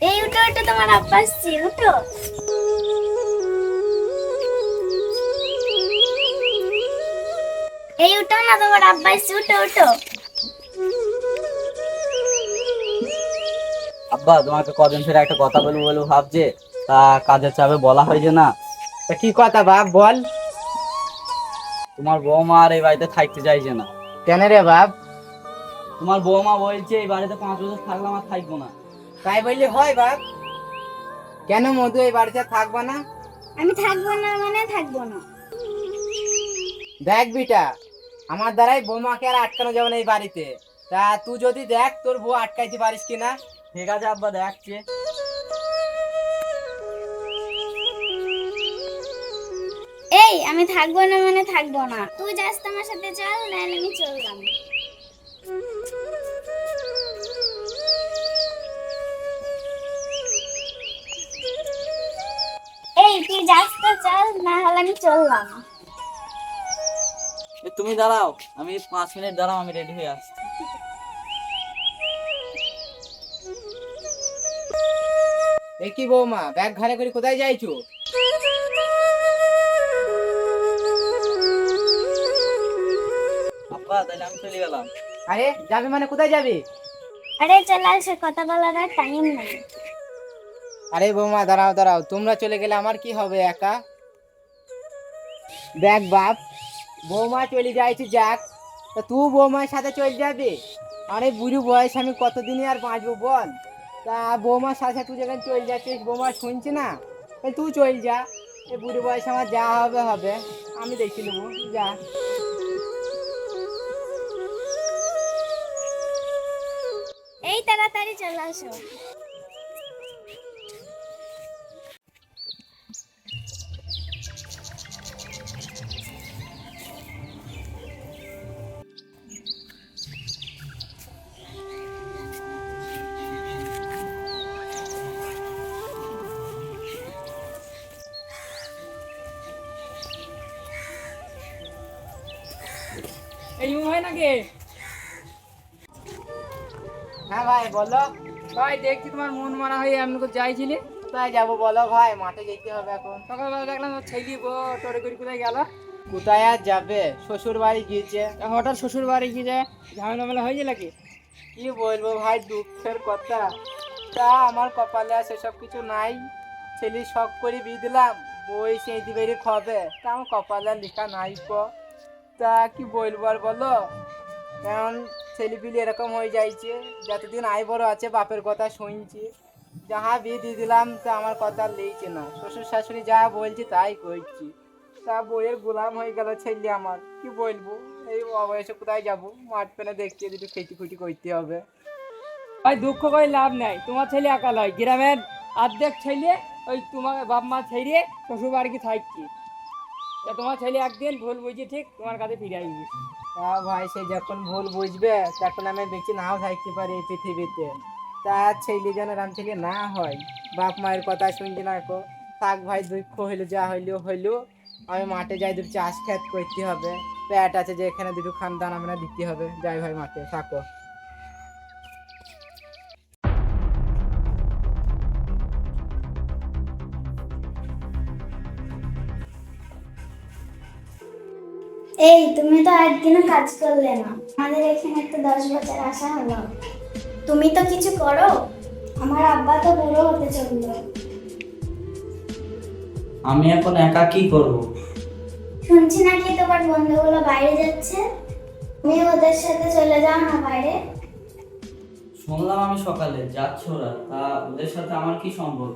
এই উঠো উঠো, তোমার আব্বা আসছে, উঠো। এই উঠো না, তোমার আব্বা আসছে, উঠো উঠো। আব্বা, তোমাকে কদিন ধরে একটা কথা বলবো বলবো ভাবছে, তা কাজের চাপে বলা হয়েছে না। তা কি কথা বাপ বল। তোমার বৌমা আর এই বাড়িতে থাকতে চাইছে না। কেন রে বাপ? তোমার বৌমা বলছে এই বাড়িতে 5 বছর থাকলাম আর থাকবো না। তাই বললি হয় বাপ? কেন মধু এই বাড়িতে থাকবা না? আমি থাকবো না মানে থাকবো না। দেখ বিটা, আমার দ্বারাই বৌমাকে আর আটকানো যাবে না এই বাড়িতে। তা তুই যদি দেখ তোর বউ আটকাইতে পারিস কিনা। ঠিক আছে আব্বা, দেখছে। এই আমি থাকবো না মানে থাকবো না, তুই যাস তোমার সাথে, চল নাহলে আমি চললাম। এই তুই যাস তো চল, না হলে আমি চললাম। তুমি দাঁড়াও, আমি 5 মিনিট দাঁড়াও, আমি রেডি হয়ে আসছি। এ কি বৌমা, ব্যাগ ঘাড়ে করে কোথায় যাইছো? আব্বা তাহলে আমি চলে গেলাম। আরে যাবে মানে কোথায় যাবে? আরে চল আসে, কথা বলার আর টাইম নেই। আরে বৌমা দাঁড়াও দাঁড়াও, তোমরা চলে গেলে আমার কি হবে একা? দেখ বাপ, বৌমা চলে যাইছি যাক, তা তুই বৌমার সাথে চলে যাবে? আরে বুড়ি বয়স আমি কতদিনই আর বাঁচবো বল। তা বৌমার সাথে সাথে তুই যেখানে চলে যাচ্ছিস, বৌমা শুনছি না, তাই তুই চল যা। এই বুড়ি বয়স আমার যা হবে হবে, আমি দেখে নেবো, যা। এই তাড়াতাড়ি চলে আসো। এই হয় নাকি? হ্যাঁ ভাই বলো। ভাই দেখছি তোমার মন মারা হয়ে এমন করে যাইছিলে। কোথায় যাবো বলো ভাই, মাঠে যেতে হবে এখন। সকালবেলা দেখলাম তোর ছেলে টোরে করে কোথায় গেল। কোথায় আর যাবে, শ্বশুর বাড়ি গিয়েছে। হঠাৎ শ্বশুর বাড়ি গিয়ে যায়, ঝামেলা মেলা হয়েছে নাকি? কি বলবো ভাই, দুঃখের কথা। তা আমার কপালে আর সেসব কিছু নাই। ছেলে শখ করে বিয়ে দিলাম, বই সেঁতি বেরিয়ে খাবে, তা আমার কপালে আর লেখা নাই কো। তা কি বলবো আর বলো, কারণ ছেলে পিলি এরকম হয়ে যাইছে। যতদিন আই বড় আছে বাপের কথা শুনছি, যাহা বিয়ে দিয়ে দিলাম তা আমার কথা আর লেগেছে না। শ্বশুর শাশুড়ি যা বলছি তাই করছি। তা বইয়ের গোলাম হয়ে গেল ছেলে আমার, কি বলবো। এই অবয়সে কোথায় যাবো, মাঠ পেনে দেখছি দুটো খেটি খুটি করতে হবে। ভাই দুঃখ করে লাভ নাই, তোমার ছেলে একা লয়, গ্রামের অর্ধেক ছেলে ওই তোমার বাপ মা ছেড়ে শ্বশুর বাড়ি কি থাকছি। তা তোমার ছেলে একদিন ভুল বুঝে ঠিক তোমার কাছে ফিরে আসবে। তা ভাই সে যখন ভুল বুঝবে তখন আমি বেঁচে নাও থাকতে পারি এই পৃথিবীতে। তা ছেলে যেন রাম ছেলে না হয়, বাপ মায়ের কথা শুনছি না কো। থাক ভাই, দুঃখ হইলো যা হইলো হইলো। আমি মাঠে যাই, দুটো চাষ খেত করতে হবে। প্যাট আছে যে এখানে দুটো খান দানা মানে দিতে হবে, যাই ভাই মাঠে, থাকো। এই তুমি তো একদিনও কাজ করলে না, আমাদের এখানে তো 10 বছর আসা হলো, তুমি তো কিছু করো। আমার আব্বা তো বুড়ো হতে চললো। আমি এখন একা কি করব? শুনছি নাকি তোমার বন্ধুগুলো বাইরে যাচ্ছে, তুমি ওদের সাথে চলে যাও না বাইরে। শুনলাম আমি সকালে যাচ্ছ ওরা, তা ওদের সাথে আমার কি সম্পর্ক?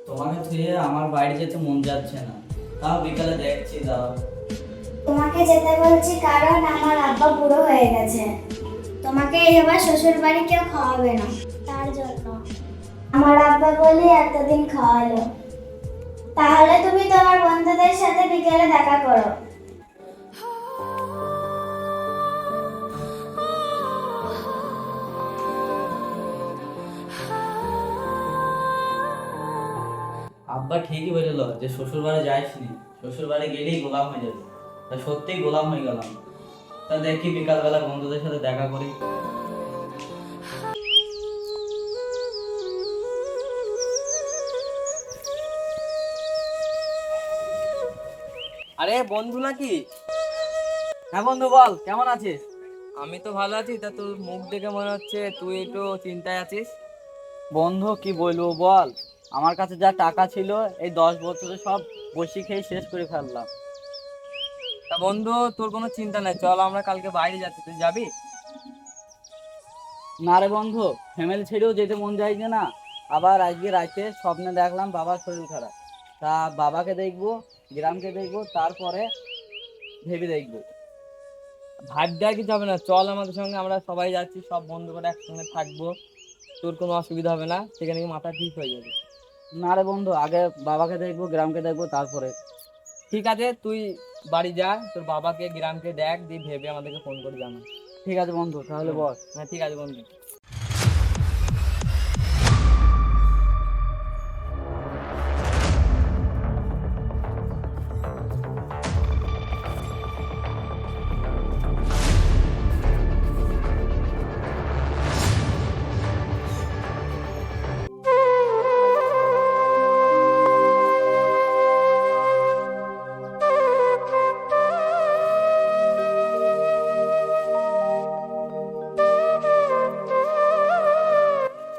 তোমাকে ধুয়ে আমার বাইরে যেতে মন যাচ্ছে না, তাও বিকালে দেখছি দাও। তোমাকে যেতে বলছি কারণ আমার আব্বা বুড়ো হয়ে গেছে, তোমাকে এবার শ্বশুর বাড়ি কেউ খাওয়াবে না, তার জন্য আমার আব্বা বলি এতদিন খাওয়ালো। তাহলে তুমি তোমার বন্ধুদের সাথে বিকেলে দেখা করো। আব্বা ঠিকই বললো যে শ্বশুর বাড়ি যাইসনি, শ্বশুর বাড়ি গেলেই গোলাম হয়ে যাবে। তা সত্যিই গোলাম হয়ে গেলাম। তা দেখি বিকালবেলা বন্ধুদের সাথে দেখা করি। আরে বন্ধু নাকি? হ্যাঁ বন্ধু, বল কেমন আছিস? আমি তো ভালো আছি। তা তোর মুখ দেখে মনে হচ্ছে তুই একটু চিন্তায় আছিস। বন্ধু কি বলবো বল, আমার কাছে যা টাকা ছিল এই 10 বছরে সব বসি খেয়ে শেষ করে ফেললাম। তা বন্ধু, তোর কোনো চিন্তা নাই, চল আমরা কালকে বাইরে যাচ্ছি, তুই যাবি? না রে বন্ধু, ফ্যামিলি ছেড়েও যেতে মন চাইছে না। আবার আজকে রাতে স্বপ্নে দেখলাম বাবার শরীর খারাপ। তা বাবাকে দেখবো, গ্রামকে দেখবো, তারপরে ভেবে দেখবো। ভাব দেওয়া কিছু হবে না, চল আমাদের সঙ্গে, আমরা সবাই যাচ্ছি, সব বন্ধু করে একসঙ্গে থাকবো। তোর কোনো অসুবিধা হবে না, সেখানে কি মাথা ঠিক হয়ে যাবে। না রে বন্ধু, আগে বাবাকে দেখবো, গ্রামকে দেখবো, তারপরে। ঠিক আছে, তুই বাড়ি যা, তোর বাবাকে গ্রামকে দেখ, দিয়ে ভেবে আমাদেরকে ফোন করে জানা। ঠিক আছে বন্ধু, তাহলে বল। হ্যাঁ ঠিক আছে বন্ধু।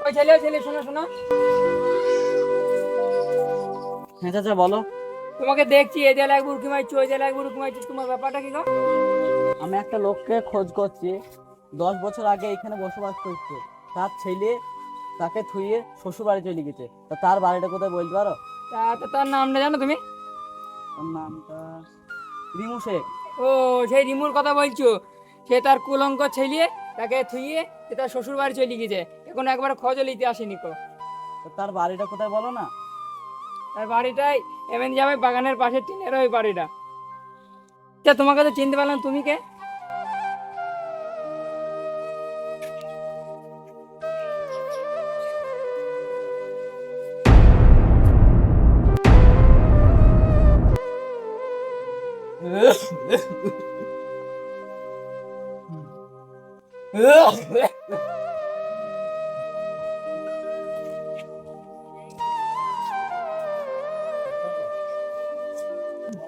ওই ছেলে, ওই ছেলে, শোনো শোনো, হ্যাঁ চাচা বলো। তোমাকে দেখছি এই দেয়ালে একবার উঁকি মারছি, ওই দেয়ালে একবার উঁকি মারছি, তোমার ব্যাপারটা কি গো? আমি একটা লোককে খোঁজ করছি, 10 বছর আগে এখানে বসবাস করছে। তার ছেলে তাকে থুয়ে শ্বশুর বাড়ি চলে গেছে। তা তার বাড়িটা কোথায় বলতে পারো? তার নামটা জানো তুমি? তার নামটা রিমু শেখ। ও, সেই রিমুর কথা বলছো? সে তার কুলঙ্ক ছেলিয়ে তাকে থুইয়ে সে তার শ্বশুর বাড়ি চলে গেছে, এখন একবার খোঁজও নিতে আসেনি কো। তা তার বাড়িটা কোথায় বলো না। তার বাড়িটাই এমন যাবে বাগানের পাশে, টিনের ওই বাড়িটা। আচ্ছা, তোমাকে তো চিনতে পারলাম, তুমি কে?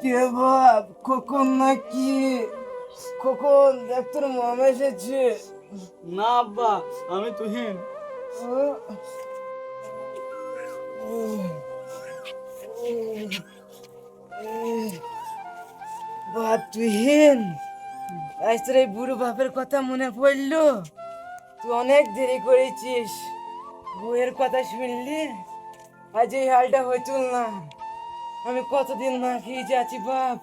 কে বাপ, খোকন নাকি? খোকন দেখ, তোর মামা এসেছে। না আব্বা, আমি তুহিন। বাপ তুহিন, আজ তোর এই বুড়ো বাপের কথা মনে পড়লো? তুই অনেক দেরি করেছিস, বউয়ের কথা শুনলি? আজ এই হালটা হইতুল না। আমি কতদিন না খেয়ে যাচ্ছি বাপ,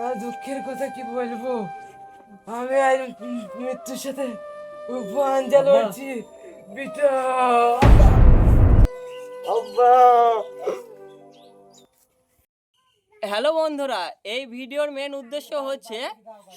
আর দুঃখের কথা কি বলবো। আমি আজ মৃত্যুর সাথে পাঞ্জা লড়ছি বিটা। আব্বা। হ্যালো বন্ধুরা, এই ভিডিওর মেন উদ্দেশ্য হচ্ছে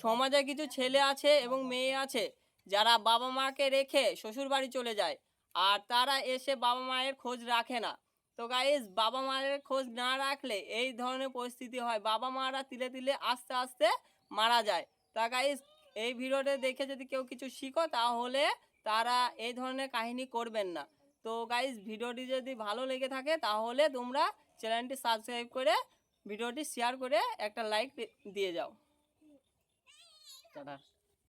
সমাজে কিছু ছেলে আছে এবং মেয়ে আছে যারা বাবা মাকে রেখে শ্বশুর বাড়ি চলে যায়, আর তারা এসে বাবা মায়ের খোঁজ রাখে না। তো গাইস, বাবা মায়ের খোঁজ না রাখলে এই ধরনের পরিস্থিতি হয়, বাবা মারা তিলে তিলে আস্তে আস্তে মারা যায়। তা গাইস, এই ভিডিওটা দেখে যদি কেউ কিছু শিখো, তাহলে তারা এই ধরনের কাহিনী করবেন না। তো গাইস, ভিডিওটি যদি ভালো লেগে থাকে তাহলে তোমরা চ্যানেলটি সাবস্ক্রাইব করে ভিডিওটি শেয়ার করে একটা লাইক দিয়ে যাও। টাটা।